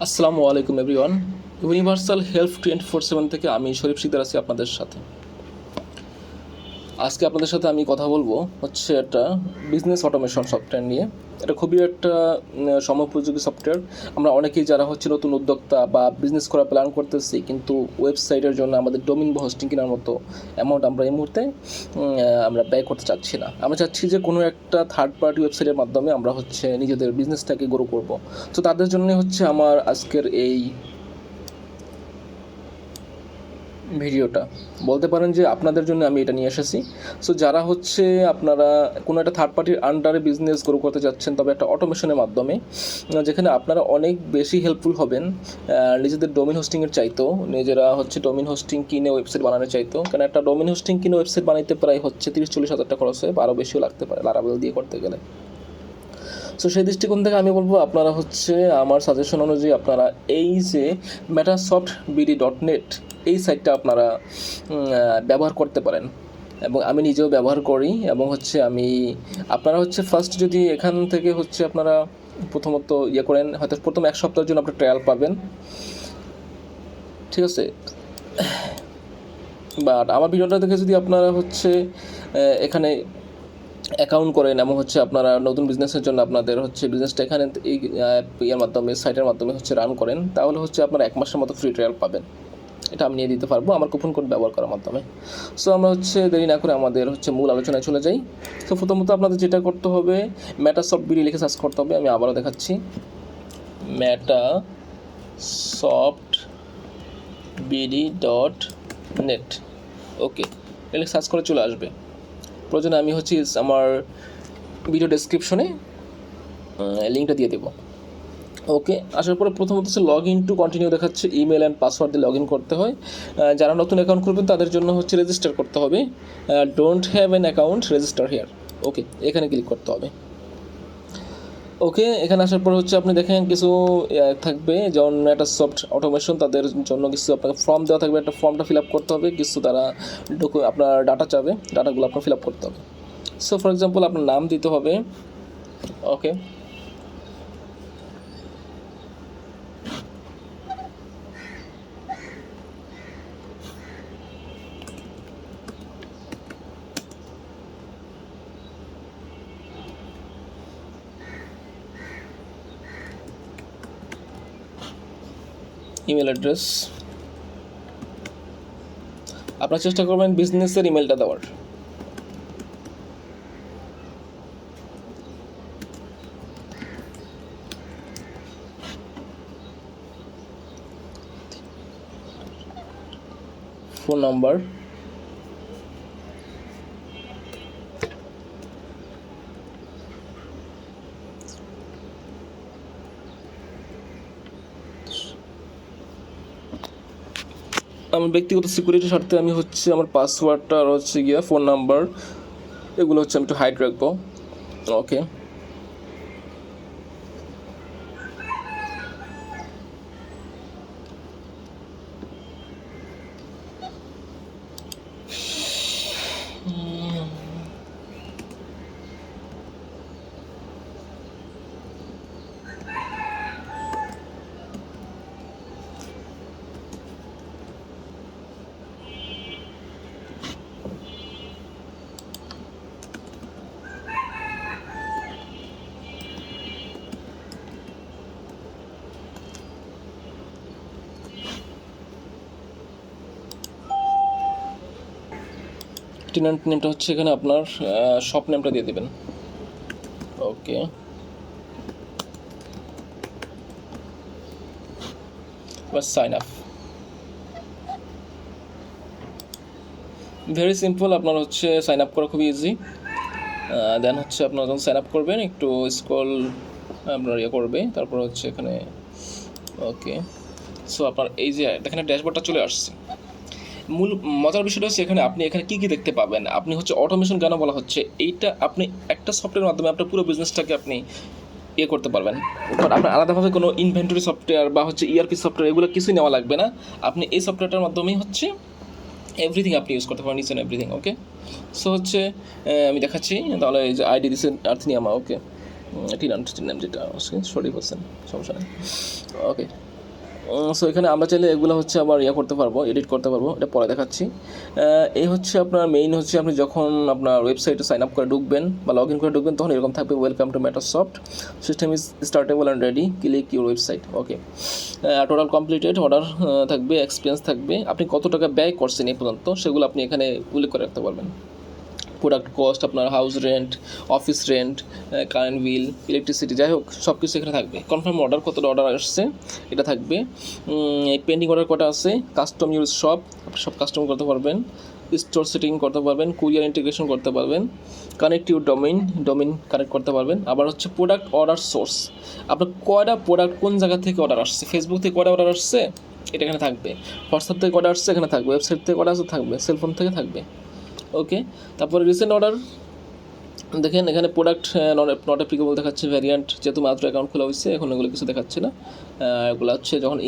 আসসালামু আলাইকুম everyone. Universal help 24/7 থেকে আমি শরীফ শিকদার আছি আপনাদের সাথে। আজকে আপনাদের সাথে আমি কথা বলবো হচ্ছে একটা বিজনেস অটোমেশন সফটওয়্যার নিয়ে। এটা খুবই একটা সময়োপযোগী সফটওয়্যার। আমরা অনেকেই যারা হচ্ছে নতুন উদ্যোক্তা বা বিজনেস করার প্ল্যান করতেছি, কিন্তু ওয়েবসাইটের জন্য আমাদের ডোমেইন বা হোস্টিং কেনার মতো অ্যামাউন্ট আমরা এই মুহূর্তে আমরা ব্যয় করতে চাচ্ছি না। আমরা চাচ্ছি যে কোনো একটা থার্ড পার্টি ওয়েবসাইটের মাধ্যমে আমরা হচ্ছে নিজেদের বিজনেসটাকে গ্রো করব। তো তাদের জন্য হচ্ছে আমার আজকের এই ভিডিওটা। বলতে পারেন যে আপনাদের জন্য আমি এটা নিয়ে এসেছি। সো যারা হচ্ছে আপনারা কোনো একটা থার্ড পার্টির আন্ডারে বিজনেস গ্রো করতে যাচ্ছেন, তবে একটা অটোমেশনের মাধ্যমে, যেখানে আপনারা অনেক বেশি হেল্পফুল হবেন নিজেদের ডোমেইন হোস্টিংয়ের চাইতেও। নিজেরা হচ্ছে ডোমেইন হোস্টিং কিনে ওয়েবসাইট বানানোর চাইতেও, কারণ একটা ডোমেইন হোস্টিং কিনে ওয়েবসাইট বানাইতে প্রায় হচ্ছে 30-40 হাজার টাকা খরচ হয়, বা আরও বেশিও লাগতে পারে লারাবেল দিয়ে করতে গেলে। সো সেই দৃষ্টিকোণ থেকে আমি বলবো আপনারা হচ্ছে আমার সাজেশন অনুযায়ী আপনারা এই যে metasoftbd.net এই সাইটটা আপনারা ব্যবহার করতে পারেন, এবং আমি নিজেও ব্যবহার করি। এবং হচ্ছে আপনারা হচ্ছে ফার্স্ট যদি এখান থেকে হচ্ছে আপনারা প্রথমত করেন, হয়তো প্রথম এক সপ্তাহের জন্য আপনার ট্রায়াল পাবেন, ঠিক আছে। বাট আমার ভিডিওটা দেখে যদি আপনারা হচ্ছে এখানে অ্যাকাউন্ট করেন এবং হচ্ছে আপনারা নতুন বিজনেসের জন্য আপনাদের হচ্ছে বিজনেসটা এখানে এই ইয়ের মাধ্যমে, সাইটের মাধ্যমে হচ্ছে রান করেন, তাহলে হচ্ছে আপনারা 1 মাসের মতো ফ্রি ট্রায়াল পাবেন। এটা আমি নিয়ে দিতে পারবো আমার কুপন কোড ব্যবহার করার মাধ্যমে। সো আমরা হচ্ছে দেরি না করে আমাদের হচ্ছে মূল আলোচনায় চলে যাই। তো প্রথমত আপনাদের যেটা করতে হবে, মেটাসফট লিখে সার্চ করতে হবে। আমি আবারও দেখাচ্ছি, metasoftbd.net। ওকে, লিখে সার্চ করে চলে আসবে। প্রয়োজনে আমি হচ্ছে আমার ভিডিও ডেসক্রিপশনে লিঙ্কটা দিয়ে দেবো। ওকে, আসার পরে প্রথমত হচ্ছে লগ ইন টু কন্টিনিউ দেখাচ্ছে, ইমেল অ্যান্ড পাসওয়ার্ড দিয়ে লগ ইন করতে হয়। যারা নতুন অ্যাকাউন্ট করবেন তাদের জন্য হচ্ছে রেজিস্টার করতে হবে। Don't have an account, register here. Okay, এখানে ক্লিক করতে হবে। ওকে, এখানে আসার পর হচ্ছে আপনি দেখেন কিছু থাকবে, যেমন একটা সফট অটোমেশন, তাদের জন্য কিছু আপনাকে ফর্ম দেওয়া থাকবে। একটা ফর্মটা ফিল আপ করতে হবে, কিছু তারা আপনার ডাটা চাবে, ডাটাগুলো আপনার ফিল আপ করতে হবে। সো ফর এক্সাম্পল আপনার নাম দিতে হবে। ওকে, ইমেল অ্যাড্রেস আপনার চেষ্টা করবেন বিজনেসের ইমেলটা দেওয়ার। ফোন নাম্বার, আমার ব্যক্তিগত সিকিউরিটি স্বার্থে আমি হচ্ছে আমার পাসওয়ার্ডটা আর হচ্ছে গিয়ে ফোন নাম্বার, এগুলো হচ্ছে আমি একটু হাইড রাখবো। ওকে, টেনান্ট নেমটা হচ্ছে এখানে আপনার শপ নেমটা দিয়ে দেবেন। ওকে, বাস সাইন আপ। ভেরি সিম্পল, আপনার হচ্ছে সাইন আপ করা খুবই ইজি। দেন হচ্ছে আপনার যখন সাইন আপ করবেন একটু স্ক্রল আপনার করবে, তারপর হচ্ছে এখানে ওকে। সো আপনার এই যে এখানে ড্যাশবোর্ডটা চলে আসছে। মূল মজার বিষয়টা হচ্ছে আপনি এখানে কী কী দেখতে পাবেন। আপনি হচ্ছে অটোমেশন কেন বলা হচ্ছে, এইটা আপনি একটা সফটওয়্যারের মাধ্যমে আপনার পুরো বিজনেসটাকে আপনি করতে পারবেন। বাট আপনার আলাদাভাবে কোনো ইনভেন্টরি সফটওয়্যার বা হচ্ছে ইআরপি সফটওয়্যার এগুলো কিছুই নেওয়া লাগবে না। আপনি এই সফটওয়্যারটার মাধ্যমেই হচ্ছে এভরিথিং আপনি ইউজ করতে পারেন, each and everything. Okay, so হচ্ছে আমি দেখাচ্ছি, তাহলে এই যে আইডি দিচ্ছে আর্থনিয়ামা। ওকে, টিন নাম যেটা শরীফ হোসেন, সমস্যা নেই। ওকে, সো এখানে আমরা চাইলে এগুলো হচ্ছে আবার করতে পারবো, এডিট করতে পারবো, এটা পরে দেখাচ্ছি। এই হচ্ছে আপনার মেইন হচ্ছে আপনি যখন আপনার ওয়েবসাইটে সাইন আপ করে ঢুকবেন বা লগ ইন করে ঢুকবেন তখন এরকম থাকবে, welcome to Microsoft, system is startable and ready, click your website. Okay, total completed, order থাকবে, এক্সপিরিয়েন্স থাকবে, আপনি কত টাকা ব্যয় করছেন এই পর্যন্ত সেগুলো আপনি এখানে উল্লেখ করে রাখতে পারবেন। প্রোডাক্ট কস্ট, আপনার house rent, office rent, current bill, electricity, যাই হোক সব কিছু এখানে থাকবে। কনফার্ম অর্ডার, কতটা অর্ডার আসছে এটা থাকবে। পেন্ডিং অর্ডার কটা আছে, কাস্টম ইউজ শপ, আপনি সব কাস্টম করতে পারবেন, স্টোর সেটিং করতে পারবেন, কুরিয়ার ইন্টিগ্রেশন করতে পারবেন, কানেক্ট ইউর ডোমেইন কানেক্ট করতে পারবেন। আবার হচ্ছে প্রোডাক্ট অর্ডার সোর্স, আপনার কয়টা প্রোডাক্ট কোন জায়গা থেকে অর্ডার আসছে, ফেসবুক থেকে কয়টা অর্ডার আসছে এটা এখানে থাকবে, হোয়াটসঅ্যাপ থেকে অর্ডার আসছে এখানে থাকবে, ওয়েবসাইট থেকে অর্ডার আসছে থাকবে, সেলফোন থেকে থাকবে। ওকে, তারপরে রিসেন্ট অর্ডার দেখেন, এখানে প্রোডাক্ট নট অ্যাপ্লিকেবল দেখাচ্ছে, ভ্যারিয়েন্ট যেহেতু মাত্র অ্যাকাউন্ট খোলা হয়েছে এখন এগুলো কিছু দেখাচ্ছে না, এগুলো হচ্ছে যখন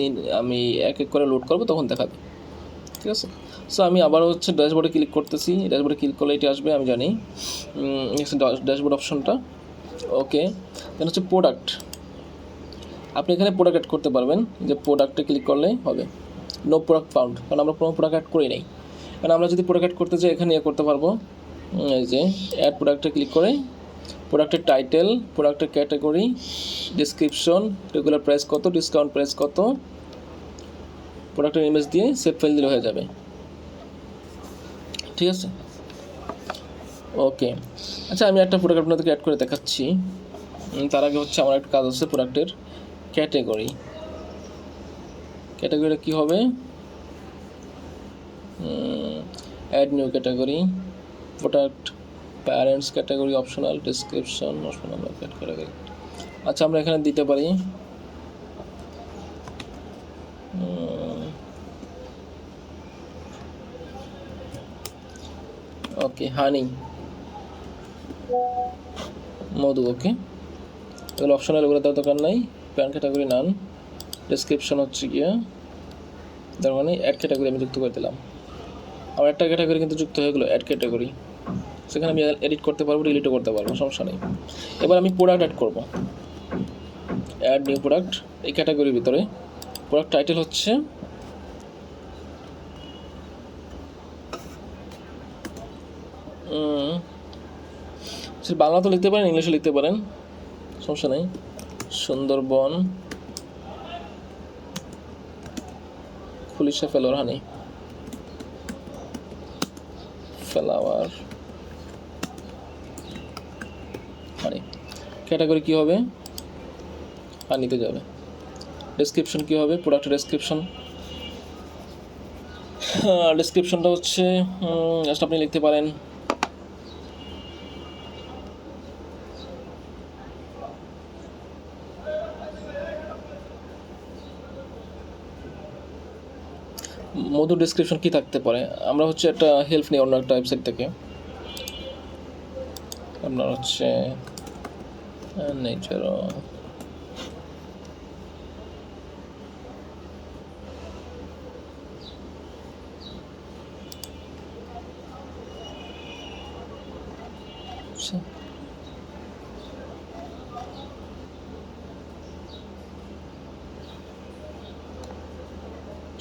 আমি এক এক করে লোড করবো তখন দেখাবে, ঠিক আছে। সো আমি আবার হচ্ছে ড্যাশবোর্ডে ক্লিক করতেছি, ড্যাশবোর্ডে ক্লিক করলে এটি আসবে আমি জানি, ড্যাশবোর্ড অপশনটা। ওকে, দেন হচ্ছে প্রোডাক্ট, আপনি এখানে প্রোডাক্ট অ্যাড করতে পারবেন, যে প্রোডাক্টে ক্লিক করলে হবে। নো প্রোডাক্ট ফাউন্ড, কারণ আমরা কোনো প্রোডাক্ট অ্যাড করি নাই, কারণ আমরা যদি প্রোডাক্ট অ্যাড করতে চাই এখানে করতে পারবো। এই যে অ্যাড প্রোডাক্টে ক্লিক করে প্রোডাক্টের টাইটেল, প্রোডাক্টের ক্যাটাগরি, ডিসক্রিপশন, রেগুলার প্রাইস কত, ডিসকাউন্ট প্রাইস কত, প্রোডাক্টের ইমেজ দিয়ে সেভ ফাইল দিলে হয়ে যাবে, ঠিক আছে। ওকে, আচ্ছা আমি একটা প্রোডাক্ট আপনাদেরকে অ্যাড করে দেখাচ্ছি, তার আগে হচ্ছে আমার একটা কাজ আছে, প্রোডাক্টের ক্যাটাগরিটা কী হবে, add new category, product parents category optional, description optional, category. আচ্ছা আমরা এখানে দিতে পারি ওকে হানি, মধু। ওকে, এগুলো অপশনাল, এগুলো দেওয়ার দরকার নাই। প্যান ক্যাটাগরি নান, ডিসক্রিপশন হচ্ছে গিয়ে তার মানে অ্যাড ক্যাটাগরি আমি যুক্ত করে দিলাম, আমার একটা ক্যাটাগরি কিন্তু যুক্ত হয়ে গেলো, অ্যাড ক্যাটাগরি, সেখানে আমি এডিট করতে পারবো, ডিলিটও করতে পারবো, সমস্যা নেই। এবার আমি প্রোডাক্ট অ্যাড করবো, অ্যাড নিউ প্রোডাক্ট, এই ক্যাটাগরির ভিতরে প্রোডাক্ট টাইটেল হচ্ছে বাংলা তো লিখতে পারেন, ইংলিশে লিখতে পারেন, সমস্যা নেই। সুন্দরবন খুলিশা ফ্লাওয়ার হানি, ফ্লাওয়ার হানি, ক্যাটাগরি কী হবে, হানিতে যাবে। ডেসক্রিপশন কী হবে, প্রোডাক্টের ডেসক্রিপশনটা হচ্ছে জাস্ট আপনি লিখতে পারেন মধু। ডেসক্রিপশন কী থাকতে পারে, আমরা হচ্ছে একটা হেল্প নিই অন্য একটা ওয়েবসাইট থেকে, আপনার হচ্ছে নেচার,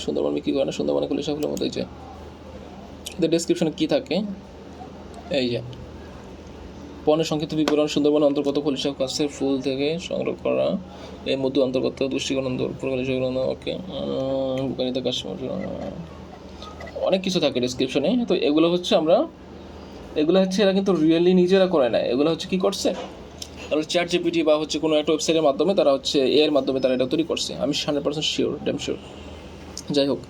সুন্দরবন কী করে না, সুন্দরবনে খুলিশা ফুলের মতো, এই যে এদের ডেসক্রিপশনে কী থাকে, এই যে পণ্যের সংক্ষিপ্ত বিবরণ, সুন্দরবন অন্তর্গত খুলিশা গাছের ফুল থেকে সংগ্রহ করা এই মধু অন্তর্গত দৃষ্টিকোণ ওকে, উপকারিতা কাশ্মীর, অনেক কিছু থাকে ডেসক্রিপশনে। তো এগুলো হচ্ছে এরা কিন্তু রিয়েলি নিজেরা করে নেয়, এগুলো হচ্ছে কী করছে, তাহলে চ্যাট জিপিটি বা হচ্ছে কোনো একটা ওয়েবসাইটের মাধ্যমে তারা হচ্ছে এর মাধ্যমে তারা এটা তৈরি করছে, আমি 100% শিওর, ড্যাম শিওর। যাই হোক,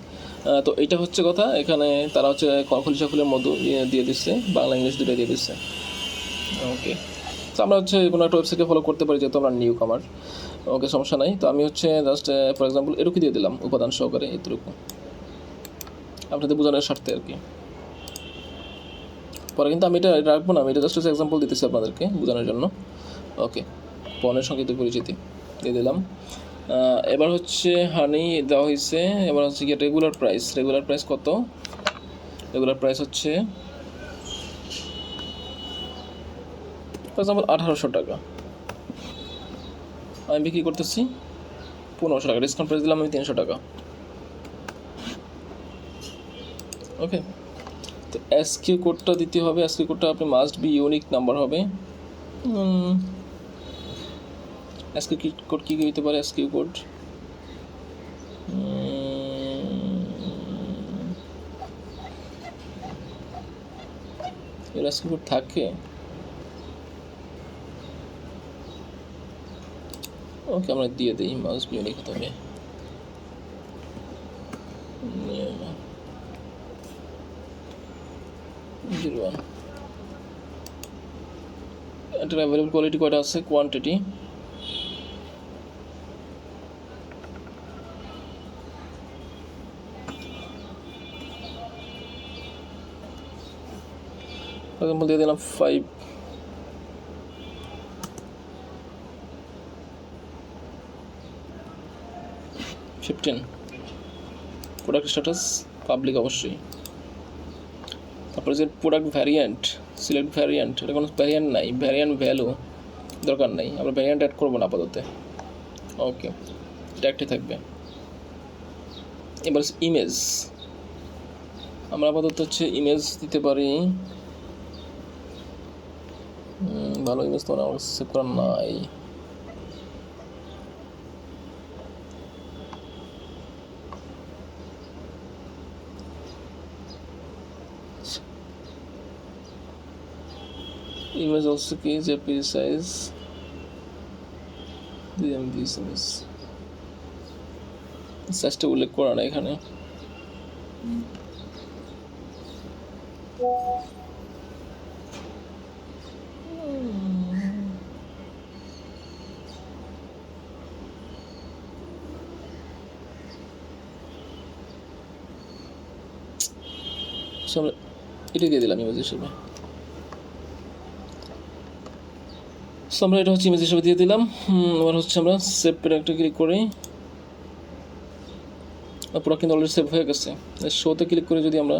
তো এইটা হচ্ছে কথা, এখানে তারা হচ্ছে খুলিশা ফুলের মধু দিয়ে দিচ্ছে, বাংলা ইংলিশ দুটোই দিয়ে দিচ্ছে। ওকে, তো আমরা হচ্ছে কোনো একটা ওয়েবসাইটে ফলো করতে পারি যেহেতু আমরা নিউ কামার। ওকে, সমস্যা নাই। তো আমি হচ্ছে জাস্ট ফর এক্সাম্পল এটুকু দিয়ে দিলাম উপাদান সহকারে, এতটুকু আপনাদের বোঝানোর স্বার্থে আর কি। পরে কিন্তু আমি এটা রাখবো না, আমি এটা জাস্ট এক্সাম্পল দিতেছি আপনাদেরকে বোঝানোর জন্য। ওকে, পণ্যের সংক্ষিপ্ত পরিচিতি দিয়ে দিলাম। এবার হচ্ছে হানি দেওয়া হয়েছে, এবার হচ্ছে কি রেগুলার প্রাইস কত, রেগুলার প্রাইস হচ্ছে ফর এক্সাম্পল 1800 টাকা, আমি বিক্রি করতেছি 1500 টাকা, ডিসকাউন্ট প্রাইস দিলাম আমি 300 টাকা। ওকে, তো এসকিউ কোডটা দিতে হবে। এসকিউ কোডটা আপনি মাস্ট বি ইউনিক নাম্বার হবে। এসকিউ কোড কী দিতে পারে? এসকিউ কোড এর এসকিউ কোড থাকে। ওকে, আমরা দিয়ে দিই মাস্ট বি ইউনিক হতে হবে। এটার অ্যাভেলেবল কোয়ালিটি কয়টা আছে? কোয়ান্টিটি ফর এক্সাম্পল দিয়ে দিলাম 5। প্রোডাক্ট স্ট্যাটাস পাবলিক অবশ্যই। তারপরে যে প্রোডাক্ট ভ্যারিয়েন্ট, সিলেক্ট ভ্যারিয়েন্ট, এটা কোনো ভ্যারিয়েন্ট নাই, ভ্যারিয়েন্ট ভ্যালু দরকার নাই, আমরা ভ্যারিয়েন্ট অ্যাড করবো না আপাতত। ওকে, এটা একটি থাকবে। এবার ইমেজ, আমরা আপাতত হচ্ছে ইমেজ দিতে পারি। ভালো ইমেজ তো আমার সেভ করা নাই। ইমেজ অলসো কি জেপিজি সাইজ ডিএমভি সাইজ, সাইজটা উল্লেখ করা না এখানে। আমরা এটাই দিয়ে দিলাম ইমেজ হিসেবে। সো আমরা এটা হচ্ছে ইমেজ হিসেবে দিয়ে দিলাম। এবার হচ্ছে আমরা সেভ প্রোডাক্টে ক্লিক করি। প্রোডাক্ট কিন্তু অলরেডি সেভ হয়ে গেছে। শোতে ক্লিক করে যদি আমরা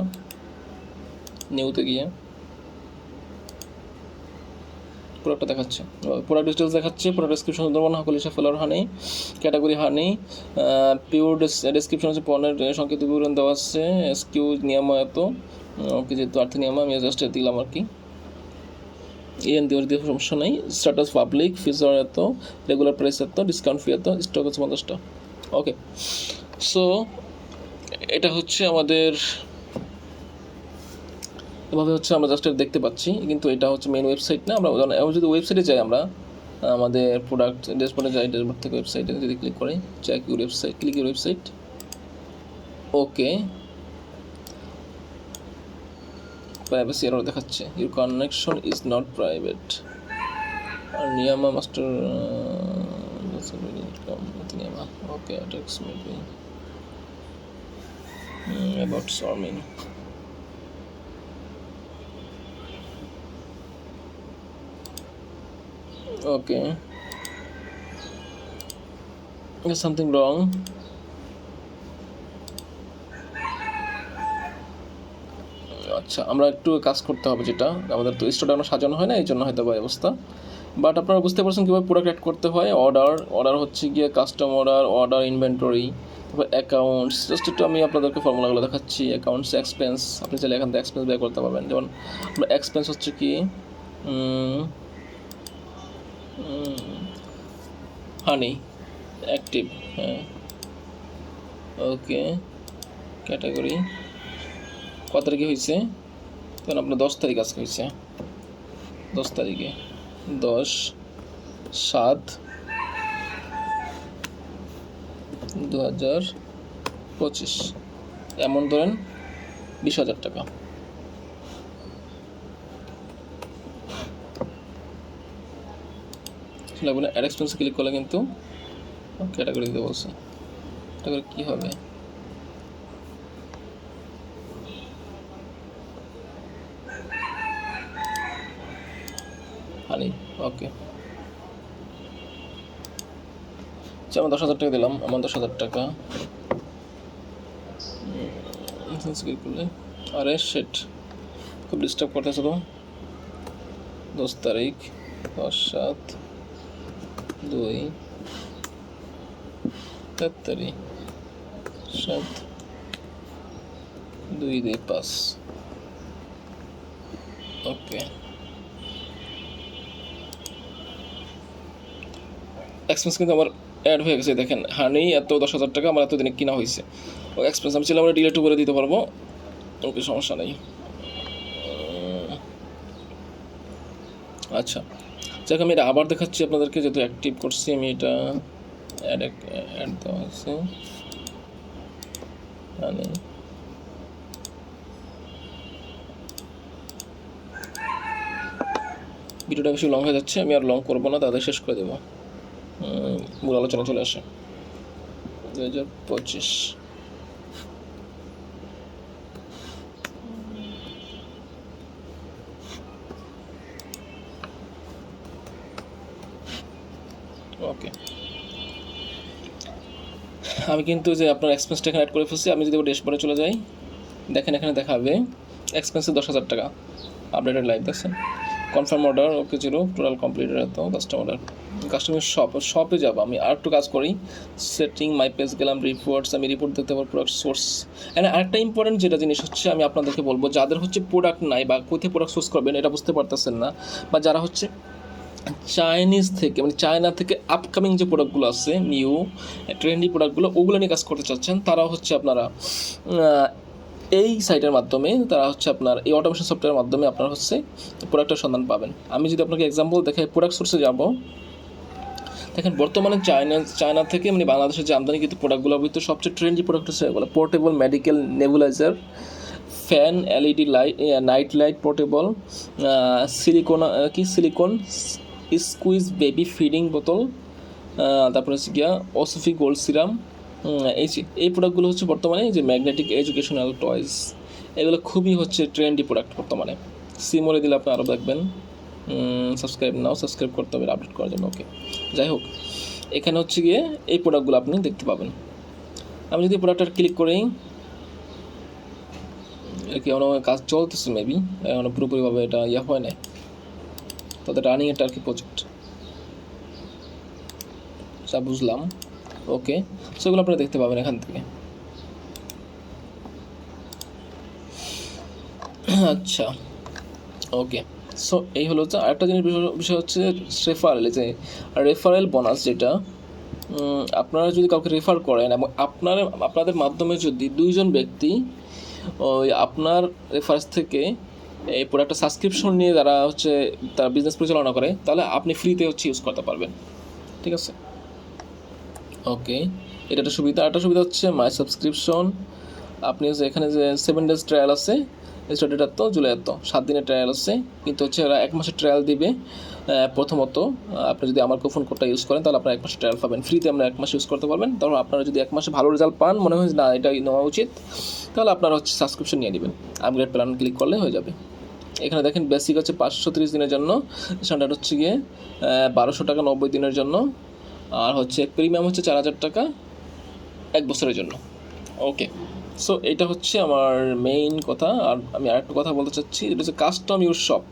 নিউতে গিয়ে প্রোডাক্টটা দেখাচ্ছে, প্রোডাক্ট ডিটেলস দেখাচ্ছে, প্রোডাক্ট ডেসক্রিপশন সুন্দরবন হাকুলিশা ফেলার হানি, ক্যাটাগরি হানি, পিওর ডেসক্রিপশন হচ্ছে পণ্যের সংক্ষিপ্ত বিবরণ দেওয়া আছে, এসকিউ নিয়ামত। ওকে, যেহেতু আর্থ নিয়ম আমি জাস্ট দিলাম আর কি, এন দেওয়ার দিয়ে সমস্যা নেই। স্ট্যাটাস পাবলিক, ফিচার এত, রেগুলার প্রাইস এত, ডিসকাউন্ট ফি এত, স্টক হচ্ছে 50টা। ওকে, সো এটা হচ্ছে আমাদের, এভাবে হচ্ছে আমরা জাস্ট দেখতে পাচ্ছি, কিন্তু এটা হচ্ছে মেন ওয়েবসাইট না। আমরা যদি ওয়েবসাইটে যাই, আমরা আমাদের প্রোডাক্ট ড্যাশবোর্ডে যাই, ড্যাশবোর্ড থেকে ওয়েবসাইটে যদি ক্লিক করি, check your website, click your website. Okay, privacy error দেখাচ্ছে, your connection is not private, আর নিয়ামা মাস্টার নিয়ামা। ওকে, টেক্স মেবি অ্যাবাউট সর্মিং। Okay, there's something wrong. আচ্ছা, আমরা একটু কাজ করতে হবে, যেটা আমাদের তো স্টোরটা সাজানো হয় না, এই জন্য হয়তো বা অবস্থা। বাট আপনারা বুঝতে পারছেন কীভাবে প্রোডাক্ট অ্যাড করতে হয়। অর্ডার হচ্ছে গিয়ে কাস্টম অর্ডার ইনভেন্টরি, তারপর অ্যাকাউন্টস। জাস্ট একটু আমি আপনাদেরকে ফর্মুলাগুলো দেখাচ্ছি। অ্যাকাউন্টস, এক্সপেন্স, আপনি চাইলে এখান থেকে এক্সপেন্স বের করতে পারবেন। যেমন আমরা এক্সপেন্স হচ্ছে কি হানি অ্যাক্টিভ, হ্যাঁ। ওকে, ক্যাটাগরি কত তারিখে হয়েছে? তখন আপনার 10 তারিখ আজকে হয়েছে, 10 তারিখে 10/7/2025। এমন ধরেন 20,000 টাকা। বলে অ্যাড এক্সপেন্সে ক্লিক করলে কিন্তু ক্যাটাগরি দিতে বলছে। ক্যাটাগরি কী হবে? হানি। ওকে, আচ্ছা, আমার 10,000 টাকা দিলাম, আমার 10,000 টাকা। ক্লিক করলে আরে সেট, খুব ডিস্টার্ব করতেছে তো। 10 তারিখ 10/7/2025। তাড়াতাড়ি 7-2-5 ওকে। এক্সপেন্স কিন্তু আমার অ্যাড হয়ে গেছে, দেখেন হানি এত 10,000 টাকা আমার এতদিনে কিনা হয়েছে। ও এক্সপেন্স আমি চাইলে আমরা ডিলেটও করে দিতে পারবো, ওকে সমস্যা নেই। আচ্ছা যাক, আমি এটা আবার দেখাচ্ছি আপনাদেরকে, যেহেতু অ্যাক্টিভ করছি আমি এটা। অ্যাড দেওয়া আছে মানে ভিডিওটা বেশি লং হয়ে যাচ্ছে, আমি আর লং করবো না, তাদের শেষ করে দেবো। মূল আলোচনা চলে আসে 2025। ওকে, আমি কিন্তু যে আপনার এক্সপেন্সটা এখানে অ্যাড করে ফেলছি। আমি যদি ড্যাশবোর্ডে চলে যাই, দেখেন এখানে দেখাবে এক্সপেন্সে 10,000 টাকা আপডেটেড লাইভ, দেখছেন। কনফার্ম অর্ডার ওকে 0, টোটাল কমপ্লিটেড। এত কাস্টমার শপে যাবো, আমি আর একটু কাজ করি। সেটিং মাই পেজ গেলাম, রিপোর্টস, আমি রিপোর্ট দেখতে পাবো, প্রোডাক্ট সোর্স। অ্যান্ড আরেকটা ইম্পর্টেন্ট যেটা জিনিস হচ্ছে, আমি আপনাদেরকে বলবো যাদের হচ্ছে প্রোডাক্ট নাই বা কোথায় প্রোডাক্ট সোর্স করবেন এটা বুঝতে পারতেছেন না, বা যারা হচ্ছে চাইনিজ থেকে মানে চায়না থেকে আপকামিং যে প্রোডাক্টগুলো আছে, নিউ ট্রেন্ডি প্রোডাক্টগুলো, ওগুলো নিয়ে কাজ করতে চাচ্ছেন, তারা হচ্ছে আপনারা এই সাইটের মাধ্যমে, তারা হচ্ছে আপনার এই অটোমেশন সফটওয়্যারের মাধ্যমে আপনারা হচ্ছে প্রোডাক্টের সন্ধান পাবেন। আমি যদি আপনাকে এক্সাম্পল দেখাই, প্রোডাক্ট সোর্সে যাব, দেখেন বর্তমানে চায়না থেকে মানে বাংলাদেশের যে আমদানি কিন্তু প্রোডাক্টগুলোর ভিতরে সবচেয়ে ট্রেন্ডি প্রোডাক্ট হচ্ছে এগুলো। Portable medical nebulizer, fan, LED light, night light portable, silicone squeeze baby feeding বোতল, তারপরে হচ্ছে গিয়া ওসফি গোল্ড সিরাম। এই প্রোডাক্টগুলো হচ্ছে বর্তমানে যে ম্যাগনেটিক এডুকেশনাল টয়েস, এগুলো খুবই হচ্ছে ট্রেন্ডি প্রোডাক্ট বর্তমানে। সিমোরে দিলে আপনি আরও দেখবেন। সাবস্ক্রাইব করতে হবে আপডেট করার জন্য। ওকে, যাই হোক, এখানে হচ্ছে গিয়ে এই প্রোডাক্টগুলো আপনি দেখতে পাবেন। আমি যদি প্রোডাক্টটা ক্লিক করি, কি কাজ চলতেছে মেবি, এখন পুরোপুরিভাবে এটা হয় না, তাদের রানিং এটা আর কি প্রজেক্ট, যা বুঝলাম। ওকে, সেগুলো আপনারা দেখতে পাবেন এখান থেকে। আচ্ছা ওকে, সো এই হলো হচ্ছে আরেকটা জিনিস, বিষয় হচ্ছে রেফারেল। যে রেফারেল বোনাস, যেটা আপনারা যদি কাউকে রেফার করেন এবং আপনাদের মাধ্যমে যদি 2 জন ব্যক্তি ওই আপনার রেফারেন্স থেকে এই প্রোডাক্টটা সাবস্ক্রিপশন নিয়ে যারা হচ্ছে তার বিজনেস পরিচালনা করে, তাহলে আপনি ফ্রিতে হচ্ছে ইউজ করতে পারবেন, ঠিক আছে। ওকে, এটা একটা সুবিধা। একটা সুবিধা হচ্ছে মাই সাবস্ক্রিপশন। আপনি হচ্ছে এখানে যে 7 days ট্রায়াল আছে, স্টার্টেড তো জুলাই 7 দিনের ট্রায়াল আছে, কিন্তু হচ্ছে এরা 1 মাসের ট্রায়াল দিবে। প্রথমত আপনি যদি আমার কুপন কোডটা ইউজ করেন, তাহলে আপনারা 1 মাসের ট্রায়াল পাবেন ফ্রিতে, আমরা 1 মাস ইউজ করতে পারবেন। তারপর আপনারা যদি 1 মাসে ভালো রেজাল্ট পান, মনে হয় না এটা নেওয়া উচিত, তাহলে আপনারা হচ্ছে সাবস্ক্রিপশন নিয়ে নেবেন। আপগ্রেড প্ল্যান ক্লিক করলে হয়ে যাবে। এখানে দেখেন বেসিক হচ্ছে 530 দিনের জন্য, স্ট্যান্ডার্ড হচ্ছে গিয়ে 1200 টাকা 90 দিনের জন্য, আর হচ্ছে প্রিমিয়াম হচ্ছে 4000 টাকা 1 বছরের জন্য। ওকে, সো এটা হচ্ছে আমার মেইন কথা। আর আমি আরেকটা কথা বলতে চাচ্ছি, এটা হচ্ছে কাস্টম ইউর শপ।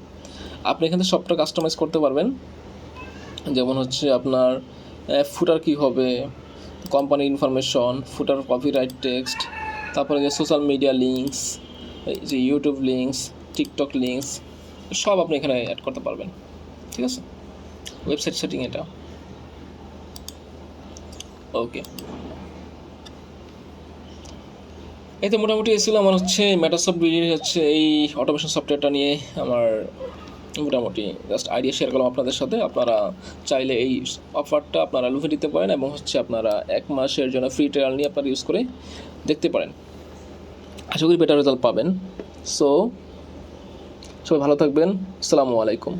আপনি এখানে শপটা কাস্টমাইজ করতে পারবেন, যেমন হচ্ছে আপনার ফুটার কী হবে, কোম্পানি ইনফরমেশন, ফুটার কপিরাইট টেক্সট, তারপরে যে সোশ্যাল মিডিয়া লিঙ্কস, যে ইউটিউব লিঙ্কস, টিকটক লিঙ্কস, সব আপনি এখানে অ্যাড করতে পারবেন, ঠিক আছে। ওয়েবসাইট সেটিং এটা। ওকে, এই তো মোটামুটি এসেছিল আমার হচ্ছে মেটাসফট বিডির হচ্ছে এই অটোমেশন সফটওয়্যারটা নিয়ে আমার মোটামুটি জাস্ট আইডিয়া শেয়ার করলাম আপনাদের সাথে। আপনারা চাইলে এই অফারটা আপনারা লুফে দিতে পারেন এবং হচ্ছে আপনারা 1 মাসের জন্য ফ্রি ট্রায়াল নিয়ে আপনারা ইউজ করে দেখতে পারেন, আশা করি বেটার রেজাল্ট পাবেন। সো সবাই ভালো থাকবেন, আসসালামু আলাইকুম।